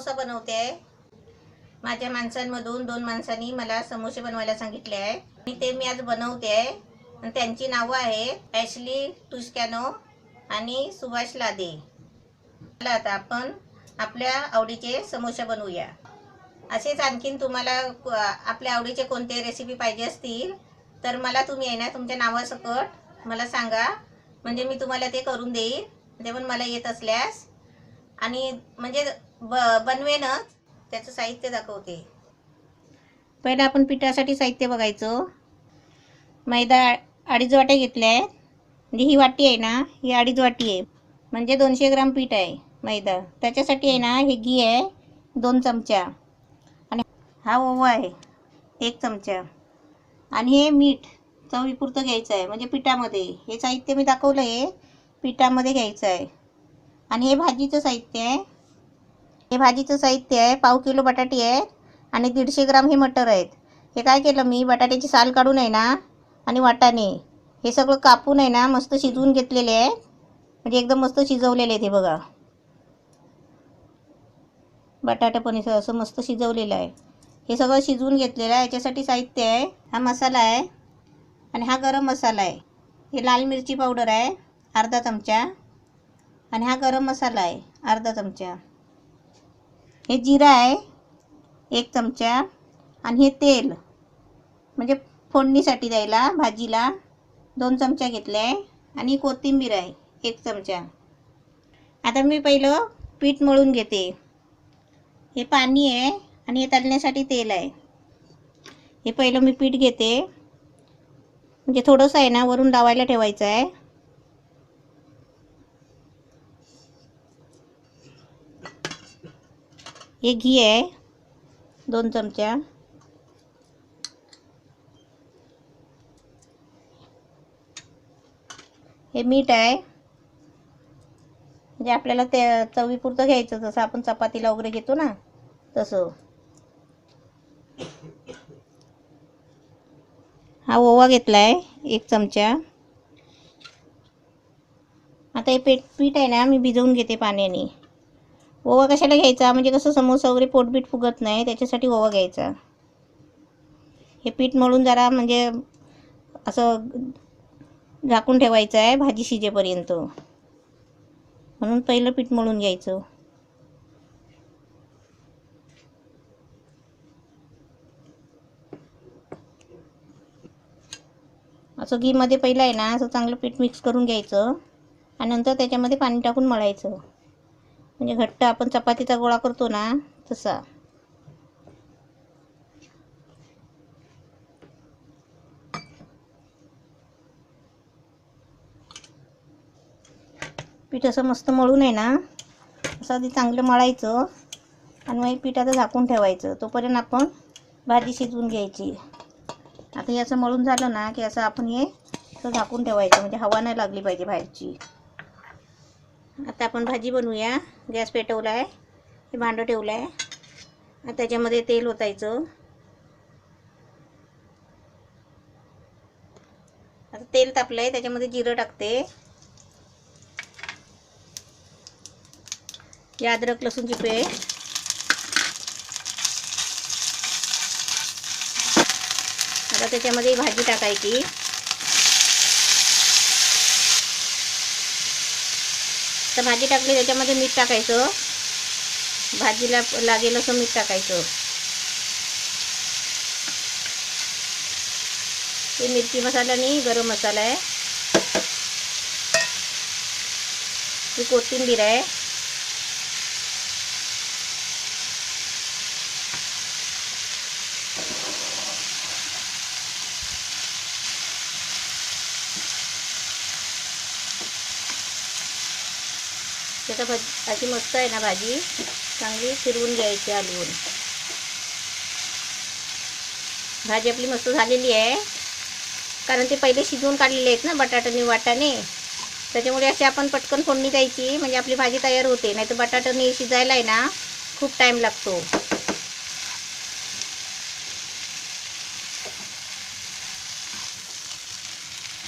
समोसा बनवते आहे। माझ्या माणसांमधून 2 माणसांनी मला समोसे बनवायला सांगितले आहे आणि ते मी आज बनवते आहे। आणि त्यांची नावं आहेत ॲशली टुस्कॅनो आणि सुभाष लादे। चला आता आपण आपल्या आवडीचे समोसे बनवूया। असेच आणखीन तुम्हाला आपल्या आवडीचे कोणते रेसिपी पाहिजे असतील तर मला तुम्ही आहे ना तुमच्या नावासकट मला सांगा, म्हणजे मी तुम्हाला ते करून देईल। ते पण मला येत असल्यास आणि म्हणजे बनवेनच। त्याचं साहित्य दाखवते। पहिलं आपण पिठासाठी साहित्य बघायचं। मैदा 2.5 वाट्या घेतल्या आहेत, म्हणजे ही वाटी आहे ना ही 2.5 वाटी आहे, म्हणजे 200 ग्राम पीठ आहे मैदा। त्याच्यासाठी आहे ना हे घी आहे 2 चमचा आणि हा ओवा आहे 1 चमचा आणि हे मीठ चवीपुरतं घ्यायचं आहे, म्हणजे पिठामध्ये हे साहित्य मी दाखवलं आहे पिठामध्ये घ्यायचं आहे। आणि हे भाजीचं साहित्य आहे, हे भाजीचं साहित्य आहे 1/2 किलो बटाटे आहेत आणि 150 ग्राम हे मटर आहेत। हे काय केलं मी बटाट्याची साल काढून आहे ना आणि वाटाणे हे सगळं कापून आहे ना मस्त शिजवून घेतलेले आहे, म्हणजे एकदम मस्त शिजवलेले आहेत। हे बघा बटाटा पण असं मस्त शिजवलेलं आहे। हे सगळं शिजवून घेतलेलं आहे। याच्यासाठी साहित्य आहे हा मसाला आहे आणि हा गरम मसाला आहे। हे लाल मिरची पावडर आहे अर्धा चमचा आणि हा गरम मसाला आहे अर्धा चमचा। हे जिरा आहे 1 चमचा आणि हे तेल म्हणजे फोडणीसाठी द्यायला भाजीला 2 चमचा घेतले आहे आणि कोथिंबीर आहे 1 चमचा। आता मी पहिलं पीठ मळून घेते। हे पाणी आहे आणि हे तळण्यासाठी तेल आहे। हे पहिलं मी पीठ घेते, म्हणजे थोडंसं आहे ना वरून लावायला ठेवायचं आहे। हे घी आहे 2 चमचा, हे मीठ आहे, म्हणजे आपल्याला ते चवीपुरतं घ्यायचं, जसं आपण चपातीला वगैरे घेतो ना तसं। हा ओवा घेतला आहे 1 चमचा। आता हे पीठ आहे ना मी भिजवून घेते पाण्याने। ओवा कशाला घ्यायचा, म्हणजे कसं समोसा वगैरे पोटबीट फुगत नाही त्याच्यासाठी ओवा घ्यायचा। हे पीठ मळून जरा म्हणजे असं झाकून ठेवायचं आहे भाजी शिजेपर्यंत, म्हणून पहिलं पीठ मळून घ्यायचं। असं घीमध्ये पहिलं आहे ना असं चांगलं पीठ मिक्स करून घ्यायचं आणि नंतर त्याच्यामध्ये पाणी टाकून मळायचं, म्हणजे घट्ट आपण चपातीचा गोळा करतो ना तसा। पीठ असं मस्त मळून आहे ना असं आधी चांगलं मळायचं आणि मग पिठाचं झाकून ठेवायचं, तोपर्यंत आपण भाजी शिजवून घ्यायची। आता हे असं मळून झालं ना की असं आपण हे असं झाकून ठेवायचं, म्हणजे हवा नाही लागली पाहिजे बाहेरची। आता आपण भाजी बनवूया। गॅस पेटवला आहे, हे भांडं ठेवलं आहे, आता त्याच्यामध्ये तेल ओतायचं। आता तेल तापलं आहे त्याच्यामध्ये जिरं टाकते, हे अद्रक लसूणची पेस्ट, आता त्याच्यामध्ये भाजी टाकायची। तर भाजी टाकली त्याच्यामध्ये मीठ टाकायचं, भाजीला लागेल असं मीठ टाकायचं। हे मिरची मसाला आणि गरम मसाला आहे, ही कोथिंबीर आहे, त्याचा अशी मस्त आहे ना भाजी चांगली फिरवून घ्यायची हलवून। भाजी आपली मस्त झालेली आहे, कारण ते पहिले शिजवून काढलेले आहेत ना बटाटे वाटाणे, त्याच्यामुळे अशी आपण पटकन फोडणी द्यायची, म्हणजे आपली भाजी तयार होते। नाही तर बटाटे शिजायला आहे ना खूप टाईम लागतो।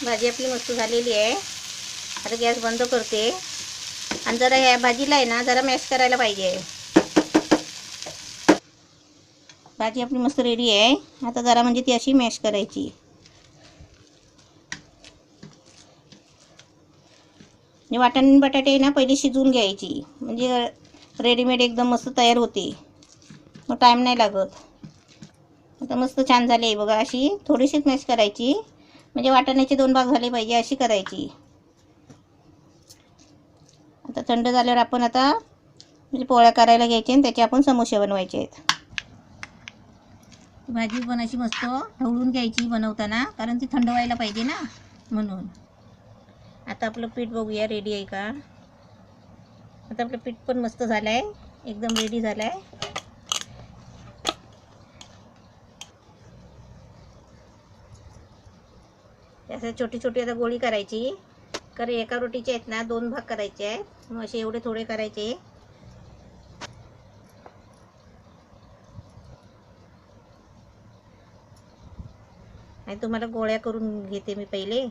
भाजी आपली मस्त झालेली आहे। आता गॅस बंद करते आणि जरा ह्या भाजीला आहे ना जरा मॅश करायला पाहिजे, भाजी आपली मस्त रेडी आहे. आता जरा म्हणजे ती अशी मॅश करायची. आणि वाटाणे बटाटे ना पहिले शिजवून घ्यायची, म्हणजे रेडीमेड एकदम मस्त तयार होते, मग टाईम नाही लागत. आता मस्त छान झाली आहे बघा. अशी थोडीशीच मॅश करायची, म्हणजे वाटाण्याचे 2 भाग झाले पाहिजे अशी करायची. आता थंड झाल्यावर आपण आता म्हणजे पोळ्या करायला घ्यायचे आणि त्याचे आपण समोसे बनवायचे आहेत. भाजी पण अशी मस्त ढवळून घ्यायची बनवताना, कारण ती थंड व्हायला पाहिजे ना, म्हणून. आता आपलं पीठ बघूया रेडी आहे का. आता आपलं पीठ पण मस्त झालं आहे, एकदम रेडी झालं आहे. असं छोटी छोटी आता गोळी करायची, कारण एका रोटीचे आहेत ना 2 भाग करायचे आहेत, मग असे एवढे थोडे करायचे. आणि तुम्हाला गोळ्या करून घेते मी पहिले.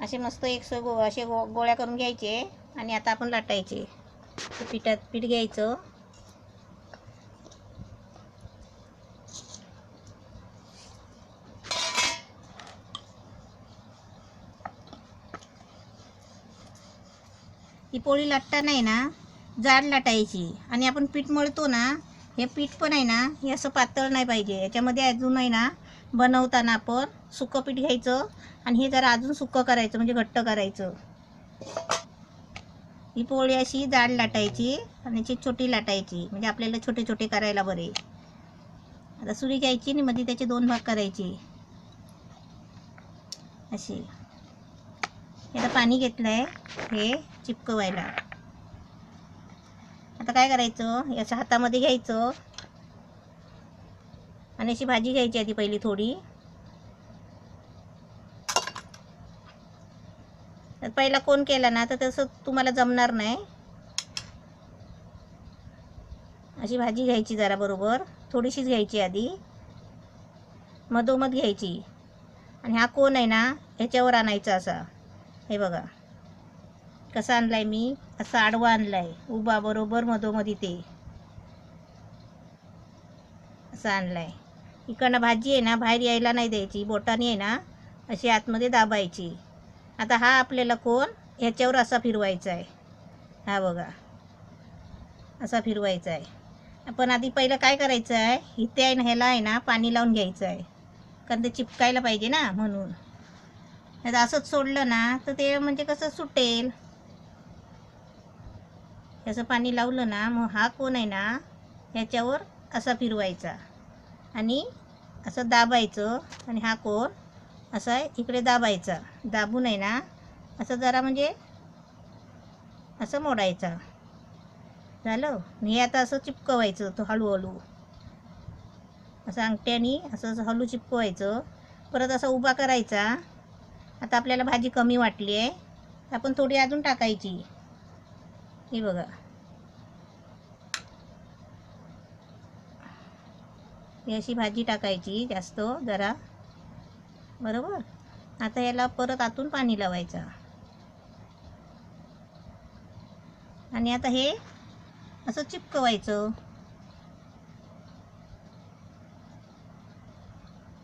असे मस्त असे गोळ्या करून घ्यायचे आणि आता आपण लाटायचे. पीठ घ्यायचं. ही पोळी लाटताना आहे ना जाड लाटायची, आणि आपण पीठ मळतो ना, हे पीठ पण आहे ना हे असं पातळ नाही पाहिजे. याच्यामध्ये अजून आहे ना बनवताना आपण सुकं पीठ घ्यायचं आणि हे जरा अजून सुकं करायचं, म्हणजे घट्ट करायचं. ही पोळी अशी जाड लाटायची आणि छोटी लाटायची, म्हणजे आपल्याला छोटे छोटे करायला बरे. आता सुरी घ्यायची आणि मध्ये त्याचे 2 भाग करायचे असे. आता पाणी घेतलं आहे हे चिपकवायला. आता काय करायचं, याच्या हातामध्ये घ्यायचं आणि अशी भाजी घ्यायची आधी पहिली थोडी. पहिला कोण केला ना तर तसं तुम्हाला जमणार नाही. अशी भाजी घ्यायची जरा बरोबर, थोडीशीच घ्यायची आधी, मधोमध घ्यायची. आणि हा कोण आहे ना ह्याच्यावर आणायचा असा. हे बघा कसा आणलाय मी, असा आडवा आणलाय, उभा बरोबर मधोमध इथे असा आणलाय. इकडनं भाजी आहे ना बाहेर यायला नाही द्यायची, बोटाने आहे ना अशी आतमध्ये दाबायची. आता हा आपल्याला कोण ह्याच्यावर असा फिरवायचा आहे. हा बघा असा फिरवायचा आहे. आपण आधी पहिलं काय करायचं आहे, इथे आहे ना ह्याला आहे ना पाणी लावून घ्यायचं आहे, कारण ते चिपकायला पाहिजे ना, म्हणून. नाही असंच सोडलं ना तर ते म्हणजे कसं सुटेल. असं पाणी लावलं ना मग हा कोण आहे ना ह्याच्यावर असा फिरवायचा आणि असं दाबायचं, आणि हा कोण असा इकडे दाबायचा. दाबून आहे ना असं जरा म्हणजे असं मोडायचा. झालं. हे आता असं चिपकवायचं तो हळूहळू, असं अंगठ्याने असं हळू चिपकवायचं. परत असं उभा करायचा. आता आपल्याला भाजी कमी वाटली आहे, आपण थोडी अजून टाकायची. हे बघा ही अशी भाजी टाकायची जास्त जरा, बरोबर. आता याला परत आतून पाणी लावायचं, आणि आता हे असं चिपकवायचं.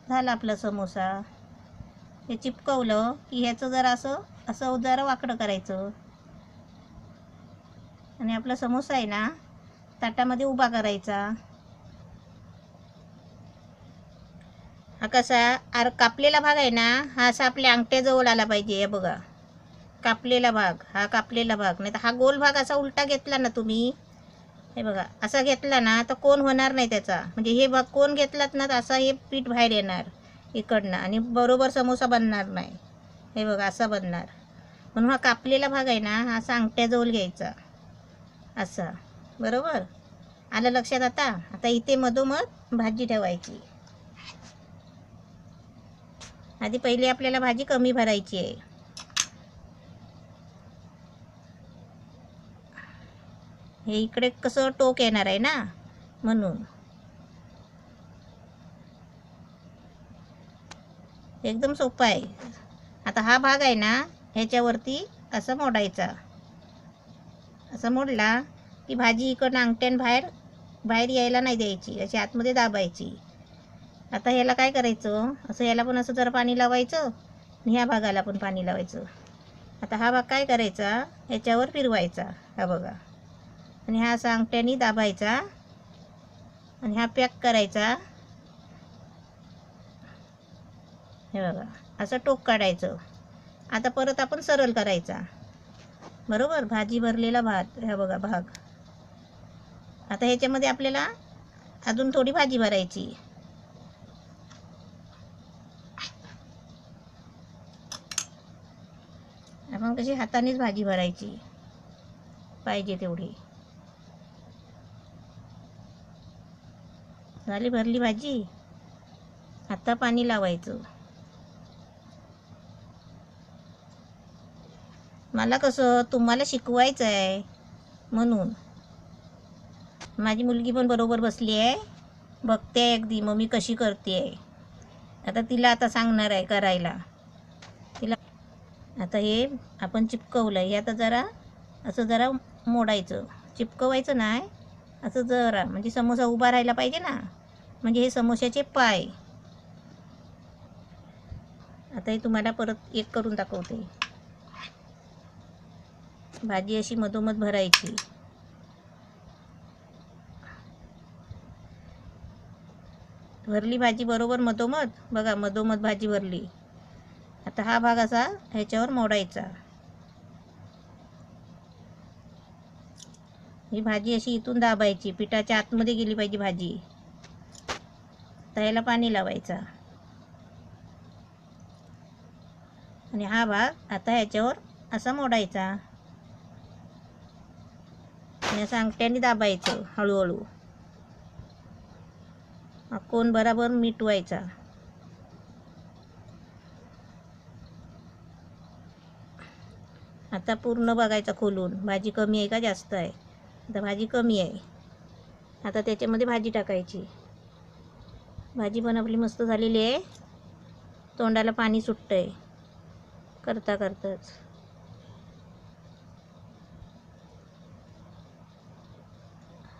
झालं आपला समोसा. हे चिपकवलं की ह्याचं जरा असं जरा वाकडं करायचं, आणि आपला समोसा आहे ना ताटामध्ये उभा करायचा. हा कसा कापलेला भाग आहे ना हा असा आपल्या अंगठ्याजवळ आला पाहिजे. हे बघा कापलेला भाग, हा कापलेला भाग. नाही तर हा गोल भाग असा उलटा घेतला ना तुम्ही, हे बघा असा घेतला ना तर कोण होणार नाही त्याचा, म्हणजे हे भाग कोण घेतलात ना तर असा हे पीठ बाहेर येणार इकडनं, आणि बरोबर समोसा बनणार नाही. हे बघा असा बनणार. म्हणून हा कापलेला भाग आहे ना हा असा अंगठ्याजवळ घ्यायचा असा, बरोबर. आलं लक्षात आता. आता इथे मधोमध भाजी ठेवायची. आधी पहिले आपल्याला भाजी कमी भरायची आहे. हे इकडे कसं टोक येणार आहे ना, म्हणून. एकदम सोपं आहे. आता हा भाग आहे ना, ह्याच्यावरती असं मोडायचा. असं मोडला की भाजी इकडनं अंगठ्यानं बाहेर बाहेर यायला नाही द्यायची, अशी आतमध्ये दाबायची. आता ह्याला काय करायचं, असं याला पण असं जरा पाणी लावायचं आणि ह्या भागाला पण पाणी लावायचं. आता हा भाग काय करायचा, ह्याच्यावर फिरवायचा, हा बघा, आणि हा असा अंगठ्याने दाबायचा आणि हा पॅक करायचा. हे बघा, असं टोक काढायचं. आता परत आपण सरळ करायचा, बरोबर. भाजी भरलेला भात, हा बघा भाग. आता ह्याच्यामध्ये आपल्याला अजून थोडी भाजी भरायची. आपण कशी हातानेच भाजी भरायची पाहिजे तेवढी. झाली भरली भाजी. आता पाणी लावायचं. मला कसं तुम्हाला शिकवायचं आहे म्हणून. माझी मुलगी पण बरोबर बसली आहे, बघते आहे अगदी मम्मी कशी करते आहे. आता तिला आता सांगणार आहे करायला तिला. आता हे आपण चिपकवलं आहे, हे आता जरा असं जरा मोडायचं, चिपकवायचं नाही, असं जरा, म्हणजे समोसा उभा राहायला पाहिजे ना, म्हणजे हे समोश्याचे पाय. आता हे तुम्हाला परत एक करून दाखवते. भाजी अशी मधोमध भरायची. भरली भाजी बरोबर मधोमध, बघा मधोमध भाजी भरली. आता हा भाग असा ह्याच्यावर मोडायचा. ही भाजी अशी इथून दाबायची, पिठाच्या आतमध्ये गेली पाहिजे भाजी. आता ह्याला पाणी लावायचा आणि हा भाग आता ह्याच्यावर असा मोडायचा आणि असं अंगठ्याने दाबायचं हळूहळू. कोण बराबर मिटवायचा. आता पूर्ण बघायचा खोलून, भाजी कमी आहे का जास्त आहे. आता भाजी कमी आहे. आता त्याच्यामध्ये भाजी टाकायची. भाजी पण आपली मस्त झालेली आहे. तोंडाला पाणी सुटतंय करता करताच.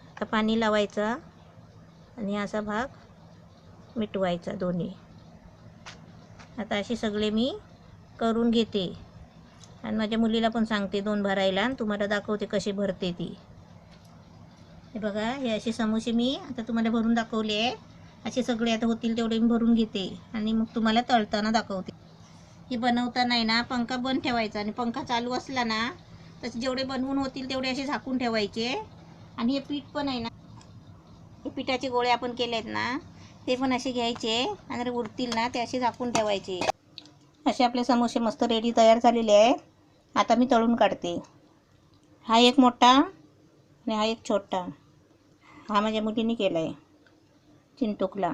आता पाणी लावायचा आणि असा भाग मिटवायचा दोन्ही. आता असे सगळे मी करून घेते आणि माझ्या मुलीला पण सांगते 2 भरायला आणि तुम्हाला दाखवते कसे भरते ती. हे बघा, हे असे समोसे मी आता तुम्हाला भरून दाखवले आहे. असे सगळे आता होतील तेवढे मी भरून घेते आणि मग तुम्हाला तळताना दाखवते. हे बनवताना आहे ना, पंखा बंद ठेवायचा आणि पंखा चालू असला ना तसे जेवढे बनवून होतील तेवढे असे झाकून ठेवायचे. आणि हे पीठ पण आहे ना, हे पिठाचे गोळे आपण केले आहेत ना, ते पण असे घ्यायचे आणि उरतील ना ते असे झाकून ठेवायचे. असे आपले समोसे मस्त रेडी तयार झालेले आहे. आता मी तळून काढते. हा एक मोठा आणि हा एक छोटा. हा माझ्या मुलीने केला आहे चिंटुकला.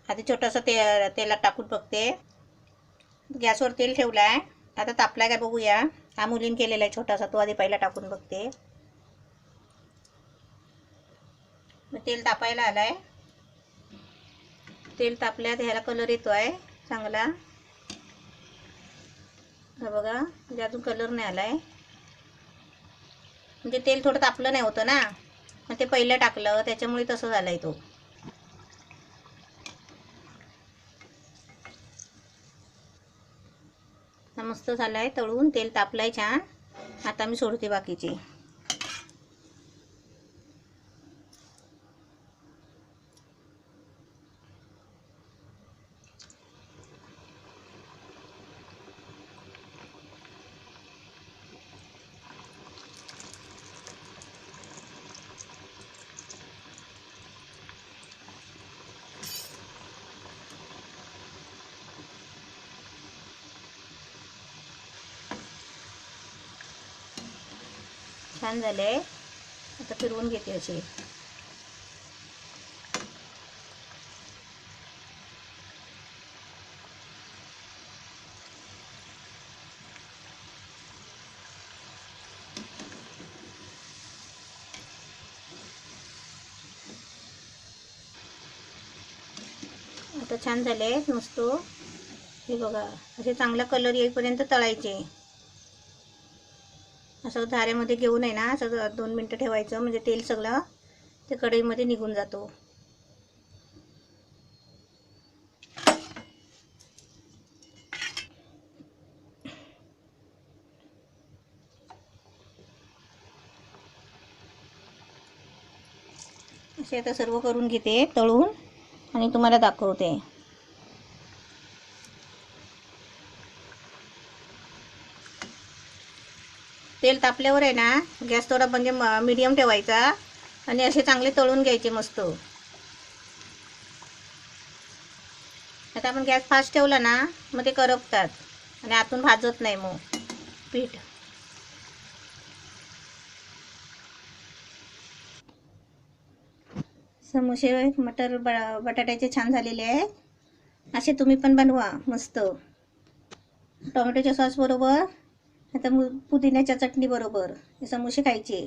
आता छोटंसं तेलात टाकून बघते. गॅसवर तेल ठेवलं आहे, आता तापला काय बघूया. हा मुलीने केलेला आहे छोटासा, तो आधी पहिला टाकून बघते. तेल तापायला आलाय. तेल तापल्यात ह्याला कलर येतो आहे चांगला. हा बघा, म्हणजे अजून कलर नाही आलाय, म्हणजे तेल थोडं तापलं नाही होतं ना, मग ते पहिलं टाकलं त्याच्यामुळे तसं झालंय तो. मस्त झालाय तळून, तेल तापलाय छान. आता मी सोडते बाकीचे. छान झाले. आता फिरवून घेते असे. आता छान झाले आहेत मस्त. हे बघा, असे चांगला कलर येईपर्यंत तळायचे. असं धाऱ्यामध्ये घेऊन आहे ना, असं 2 मिनटं ठेवायचं, म्हणजे तेल सगळं ते कढईमध्ये निघून जातो. असे आता सर्व करून घेते तळून आणि तुम्हाला दाखवते. तेल तापल्यावर आहे ना, गॅस थोडा म्हणजे मीडियम ठेवायचा आणि असे चांगले तळून घ्यायचे मस्त. आता आपण गॅस फास्ट ठेवला ना, मग ते करपतात आणि आतून भाजत नाही मग पीठ. समोसे मटर बटाट्याचे छान झालेले आहेत. असे तुम्ही पण बनवा मस्त. टोमॅटोच्या सॉस बरोबर, आता पुदिन्याच्या चटणी बरोबर हे समोसे खायचे.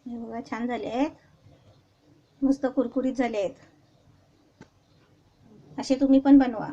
हे बघा छान झाले आहेत, मस्त कुरकुरीत झाले आहेत. असे तुम्ही पण बनवा.